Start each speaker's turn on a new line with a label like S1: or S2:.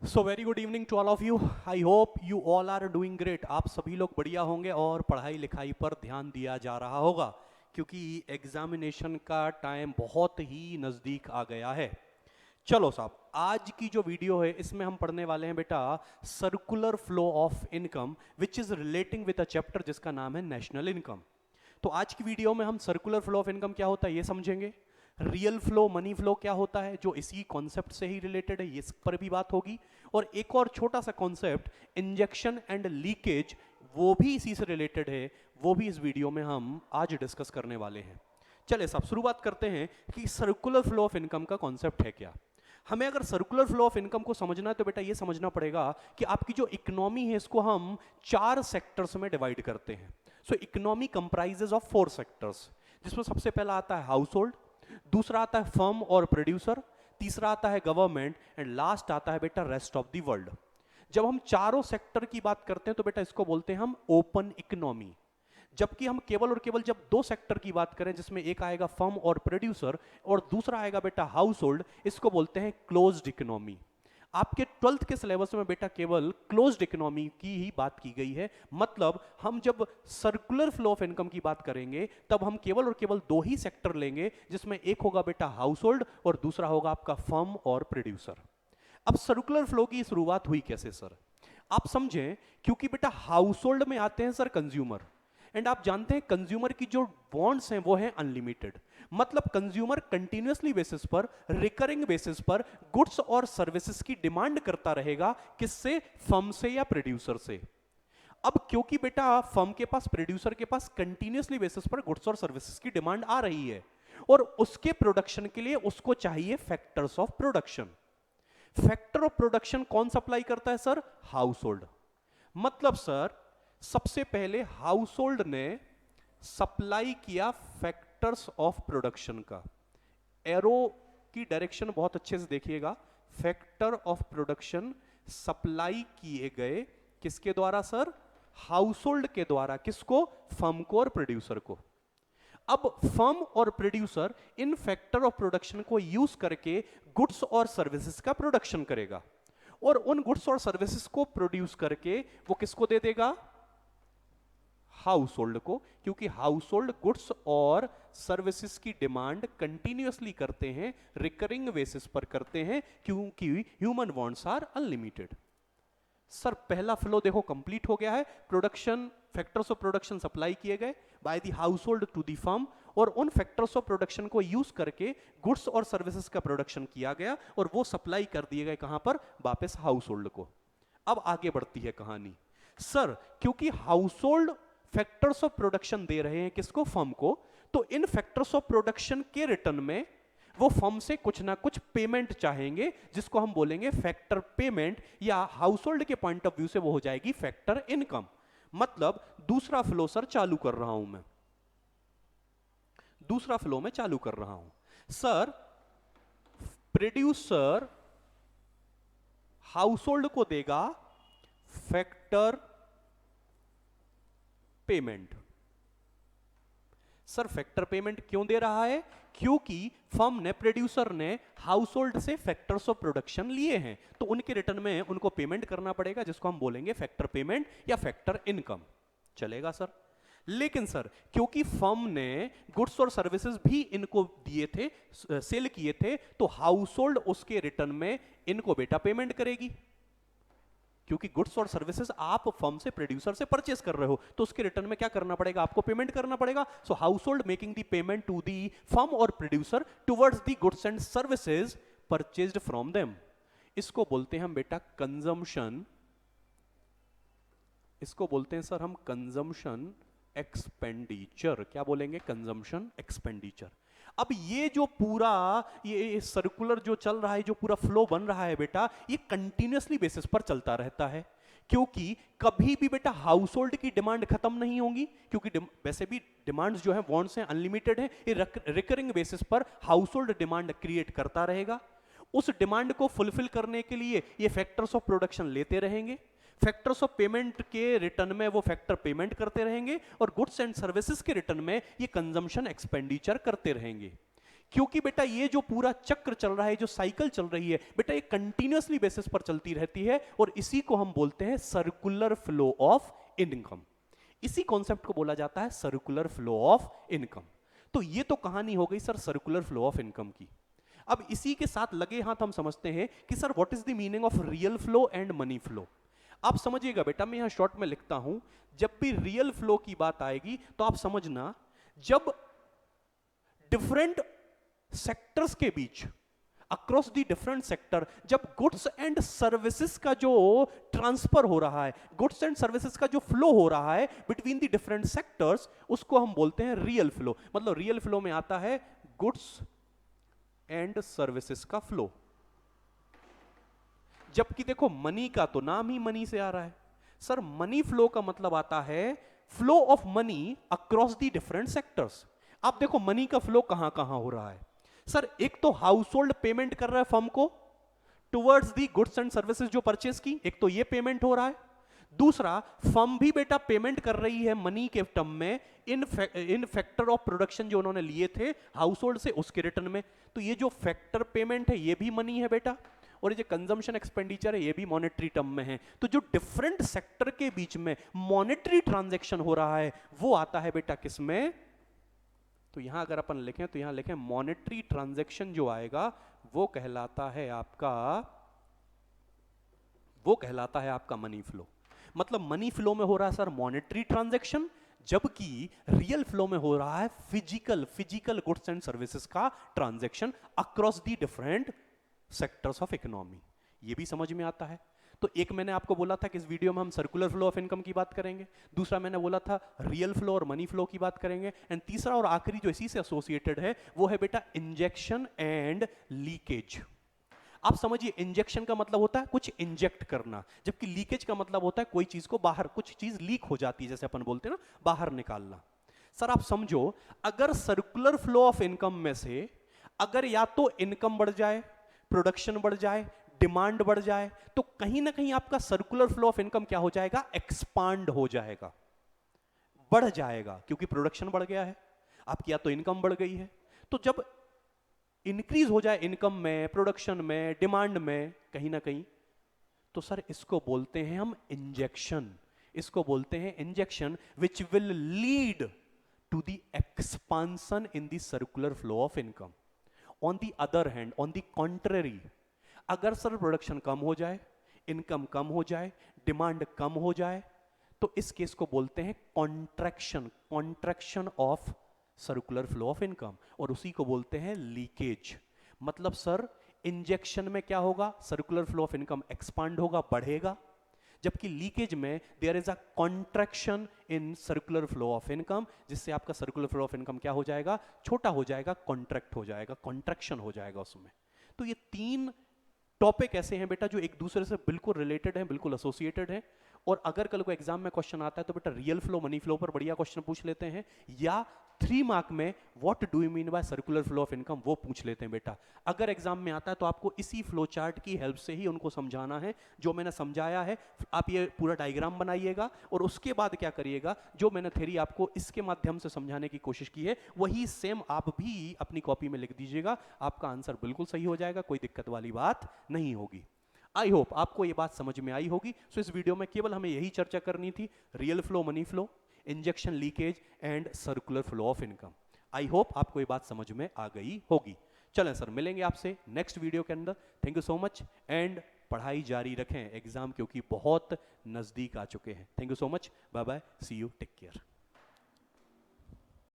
S1: So very good evening to all of you. I hope you all are doing great. आप सभी लोग बढ़िया होंगे और पढ़ाई लिखाई पर ध्यान दिया जा रहा होगा क्योंकि एग्जामिनेशन का टाइम बहुत ही नज़दीक आ गया है। चलो साहब, आज की जो वीडियो है इसमें हम पढ़ने वाले हैं बेटा circular flow of income which is relating with a chapter जिसका नाम है नेशनल इनकम। तो आज की वीडियो में हम सर्कुलर फ्लो ऑफ इनकम क्या होता है ये समझेंगे, रियल फ्लो मनी फ्लो क्या होता है जो इसी कॉन्सेप्ट से ही रिलेटेड है इस पर भी बात होगी, और एक और छोटा सा कॉन्सेप्ट इंजेक्शन एंड लीकेज वो भी इसी से रिलेटेड है, वो भी इस वीडियो में हम आज डिस्कस करने वाले हैं। चलिए साहब शुरुआत करते हैं कि सर्कुलर फ्लो ऑफ इनकम का कॉन्सेप्ट है क्या। हमें अगर सर्कुलर फ्लो ऑफ इनकम को समझना है तो बेटा ये समझना पड़ेगा कि आपकी जो इकोनॉमी है इसको हम 4 सेक्टर्स में डिवाइड करते हैं। सो इकोनॉमी कंप्राइजेस ऑफ 4 सेक्टर्स, जिसमें सबसे पहला आता है हाउस होल्ड, दूसरा आता है फर्म और प्रोड्यूसर, तीसरा आता है गवर्नमेंट एंड लास्ट आता है बेटा रेस्ट ऑफ द वर्ल्ड। जब हम चारों सेक्टर की बात करते हैं तो बेटा इसको बोलते हैं हम ओपन इकोनॉमी। जबकि हम केवल और केवल जब दो सेक्टर की बात करें जिसमें एक आएगा फर्म और प्रोड्यूसर और दूसरा आएगा बेटा हाउस होल्ड, इसको बोलते हैं क्लोज्ड इकोनॉमी। आपके 12th के सिलेबस में बेटा केवल क्लोज्ड इकोनॉमी की ही बात की गई है। मतलब हम जब सर्कुलर फ्लो ऑफ इनकम की बात करेंगे तब हम केवल और केवल दो ही सेक्टर लेंगे, जिसमें एक होगा बेटा हाउस होल्ड और दूसरा होगा आपका फर्म और प्रोड्यूसर। अब सर्कुलर फ्लो की शुरुआत हुई कैसे सर, आप समझें, क्योंकि बेटा हाउस होल्ड में आते हैं सर कंज्यूमर, एंड आप जानते हैं कंज्यूमर की जो बॉन्ड्स हैं वो हैं अनलिमिटेड। मतलब कंज्यूमर कंटिन्यूअसली बेसिस पर, रिकरिंग बेसिस पर गुड्स और सर्विसेज की डिमांड करता रहेगा, किससे, फर्म से या प्रोड्यूसर से। अब क्योंकि बेटा फर्म के पास, प्रोड्यूसर के पास कंटिन्यूअसली बेसिस पर गुड्स और सर्विसेज की डिमांड आ रही है और उसके प्रोडक्शन के लिए उसको चाहिए factors of production. Factor of production कौन सप्लाई करता है सर, हाउस होल्ड। मतलब सर सबसे पहले हाउस होल्ड ने सप्लाई किया फैक्टर्स ऑफ प्रोडक्शन का। एरो की डायरेक्शन बहुत अच्छे से देखिएगा। फैक्टर ऑफ प्रोडक्शन सप्लाई किए गए किसके द्वारा सर, हाउस होल्ड के द्वारा। किसको, फर्म को और प्रोड्यूसर को। अब फर्म और producer in factor of production को यूज करके गुड्स और सर्विसेज का प्रोडक्शन करेगा और उन गुड्स और सर्विसेज को प्रोड्यूस करके वो किसको दे देगा, हाउस होल्ड को। क्योंकि हाउस होल्ड गुड्स और सर्विसेज की डिमांड कंटिन्यूअसली करते हैं, रिकरिंग बेसिस पर करते हैं, क्योंकि human wants are unlimited. Sir पहला फ्लो देखो कंप्लीट हो गया है। Production, factors of production supply किए गए by the household to the firm और उन फैक्टर्स ऑफ प्रोडक्शन को यूज करके गुड्स और सर्विसेज का प्रोडक्शन किया गया और वो सप्लाई कर दिए गए कहां पर, वापस हाउस होल्ड को। अब आगे बढ़ती है कहानी। सर क्योंकि household factors of production दे रहे हैं किसको, फर्म को, तो इन फैक्टर्स ऑफ प्रोडक्शन के रिटर्न में वो फर्म से कुछ ना कुछ पेमेंट चाहेंगे, जिसको हम बोलेंगे फैक्टर पेमेंट, या हाउस होल्ड के पॉइंट ऑफ व्यू से वो हो जाएगी फैक्टर इनकम। मतलब दूसरा फ्लो सर चालू कर रहा हूं मैं, दूसरा फ्लो में चालू कर रहा हूं। सर प्रोड्यूसर हाउस होल्ड को देगा factor payment. Sir factor payment क्यों दे रहा है, क्योंकि फर्म ने, प्रोड्यूसर ने हाउस होल्ड से फैक्टर्स ऑफ प्रोडक्शन लिए हैं तो उनके रिटर्न में उनको पेमेंट करना पड़ेगा, जिसको हम बोलेंगे फैक्टर पेमेंट या फैक्टर इनकम। चलेगा सर। लेकिन सर क्योंकि फर्म ने गुड्स और सर्विसेज भी इनको दिए थे, सेल किए थे, तो हाउस होल्ड उसके रिटर्न में इनको बेटा पेमेंट करेगी। क्योंकि गुड्स और सर्विसेज आप फर्म से, प्रोड्यूसर से परचेस कर रहे हो तो उसके रिटर्न में क्या करना पड़ेगा, आपको पेमेंट करना पड़ेगा। So household making the payment to the firm और producer towards the goods and services purchased from them. इसको बोलते हैं हम बेटा कंजम्पशन, इसको बोलते हैं सर हम कंजम्पशन एक्सपेंडिचर। क्या बोलेंगे, कंजम्पशन एक्सपेंडिचर। अब ये जो पूरा ये सर्कुलर जो चल रहा है, जो पूरा फ्लो बन रहा है बेटा, ये कंटिन्यूअसली बेसिस पर चलता रहता है। क्योंकि कभी भी बेटा हाउस होल्ड की डिमांड खत्म नहीं होगी, क्योंकि वैसे भी डिमांड्स जो है वांट्स हैं अनलिमिटेड है, ये रिकरिंग बेसिस पर हाउस होल्ड डिमांड क्रिएट करता रहेगा। उस डिमांड को फुलफिल करने के लिए ये फैक्टर्स ऑफ प्रोडक्शन लेते रहेंगे, फैक्टर्स ऑफ पेमेंट के रिटर्न में वो फैक्टर पेमेंट करते रहेंगे और गुड्स एंड सर्विसेज के रिटर्न में ये कंजम्पशन एक्सपेंडिचर करते रहेंगे। क्योंकि बेटा ये जो पूरा चक्र चल रहा है, जो साइकिल चल रही है बेटा, ये कंटिन्यूअसली बेसिस पर चलती रहती है और इसी को हम बोलते हैं सर्कुलर फ्लो ऑफ इनकम। इसी कॉन्सेप्ट को बोला जाता है सर्कुलर फ्लो ऑफ इनकम। तो ये तो कहानी हो गई sir circular flow of income की। अब इसी के साथ लगे हाथ हम समझते हैं कि sir what is the meaning of real flow and money flow. आप समझिएगा बेटा, मैं यहां शॉर्ट में लिखता हूं, जब भी रियल फ्लो की बात आएगी तो आप समझना, जब डिफरेंट सेक्टर्स के बीच, अक्रॉस दी डिफरेंट सेक्टर, जब गुड्स एंड सर्विसेज का जो ट्रांसफर हो रहा है, गुड्स एंड सर्विसेज का जो फ्लो हो रहा है बिटवीन दी डिफरेंट सेक्टर्स, उसको हम बोलते हैं रियल फ्लो। मतलब रियल फ्लो में आता है गुड्स एंड सर्विसेज का फ्लो। जबकि देखो मनी का तो नाम ही मनी से आ रहा है। सर मनी फ्लो का मतलब आता है flow of money across the different sectors. आप देखो मनी का फ्लो कहां कहां हो रहा है। सर एक तो हाउस होल्ड पेमेंट कर रहा है फर्म को towards the goods and services जो परचेज की, एक तो ये पेमेंट हो रहा है। दूसरा, फर्म भी बेटा पेमेंट कर रही है मनी के टर्म में इन फैक्टर ऑफ प्रोडक्शन जो उन्होंने लिए थे हाउस होल्ड से, उसके रिटर्न में। तो ये जो फैक्टर पेमेंट है ये भी मनी है बेटा, और ये जो कंजम्पशन एक्सपेंडिचर है ये भी मॉनेटरी टर्म में है। तो जो डिफरेंट सेक्टर के बीच में मॉनेटरी ट्रांजैक्शन हो रहा है वो आता है बेटा किस में। तो यहां अगर अपन लिखें तो यहां लिखें मॉनेटरी ट्रांजैक्शन जो आएगा वो कहलाता है आपका मनी फ्लो। मतलब मनी फ्लो में हो रहा है सर मॉनेटरी ट्रांजैक्शन, जबकि रियल फ्लो में हो रहा है फिजिकल गुड्स एंड सर्विसेज का transaction across the different sectors of economy. ये भी समझ में आता है। तो एक मैंने आपको बोला था कि इस वीडियो में हम सर्कुलर फ्लो ऑफ इनकम की बात करेंगे, दूसरा मैंने बोला था रियल फ्लो और मनी फ्लो की बात करेंगे, एंड तीसरा और आखिरी जो इसी से एसोसिएटेड है वो है बेटा इंजेक्शन एंड लीकेज। आप समझिए इंजेक्शन का मतलब होता है कुछ इंजेक्ट करना, जबकि लीकेज का मतलब होता है कोई चीज को बाहर, कुछ चीज लीक हो जाती है जैसे अपन बोलते हैं ना, बाहर निकालना। सर आप समझो, अगर सर्कुलर फ्लो ऑफ इनकम में से अगर या तो इनकम बढ़ जाए, प्रोडक्शन बढ़ जाए, डिमांड बढ़ जाए, तो कहीं ना कहीं आपका सर्कुलर फ्लो ऑफ इनकम क्या हो जाएगा, एक्सपांड हो जाएगा, बढ़ जाएगा, क्योंकि प्रोडक्शन बढ़ गया है, आपकी या तो इनकम बढ़ गई है। तो जब इंक्रीज हो जाए इनकम में, प्रोडक्शन में, डिमांड में कहीं ना कहीं, तो सर इसको बोलते हैं हम इंजेक्शन। इसको बोलते हैं injection which will lead to the expansion in the circular flow of income. On the other hand, on the contrary, अगर सर प्रोडक्शन कम हो जाए, इनकम कम हो जाए, डिमांड कम हो जाए, तो इस केस को बोलते हैं contraction of circular flow of income, और उसी को बोलते हैं लीकेज। मतलब सर इंजेक्शन में क्या होगा, circular flow of income expand होगा, बढ़ेगा, जबकि लीकेज में there is a contraction in circular flow of income, जिससे आपका सर्कुलर फ्लो ऑफ इनकम क्या हो जाएगा, छोटा हो जाएगा, कॉन्ट्रैक्ट हो जाएगा, कॉन्ट्रैक्शन हो जाएगा उसमें। तो ये तीन टॉपिक ऐसे हैं बेटा जो एक दूसरे से बिल्कुल रिलेटेड हैं, बिल्कुल एसोसिएटेड हैं। और अगर कल को एग्जाम में क्वेश्चन आता है तो बेटा रियल फ्लो मनी फ्लो पर बढ़िया क्वेश्चन पूछ लेते हैं, या 3 मार्क में what do you mean by circular flow of income वो पूछ लेते हैं बेटा। अगर एग्जाम में आता है तो आपको इसी फ्लो चार्ट की हेल्प से ही उनको समझाना है जो मैंने समझाया है। आप ये पूरा डायग्राम बनाइएगा और उसके बाद क्या करिएगा, जो मैंने थ्योरी आपको इसके माध्यम से समझाने की कोशिश की है वही सेम आप भी अपनी कॉपी में लिख दीजिएगा, आपका आंसर बिल्कुल सही हो जाएगा, कोई दिक्कत वाली बात नहीं होगी। आई होप आपको ये बात समझ में आई होगी। सो इस वीडियो में केवल हमें यही चर्चा करनी थी, real flow, money flow, injection, leakage and circular flow of income. I hope आपको ये बात समझ में आ गई होगी। चलें सर, मिलेंगे आपसे नेक्स्ट वीडियो के अंदर। Thank you so much, and पढ़ाई जारी रखें, एग्जाम क्योंकि बहुत नजदीक आ चुके हैं। Thank you so much, bye bye, see you, take care.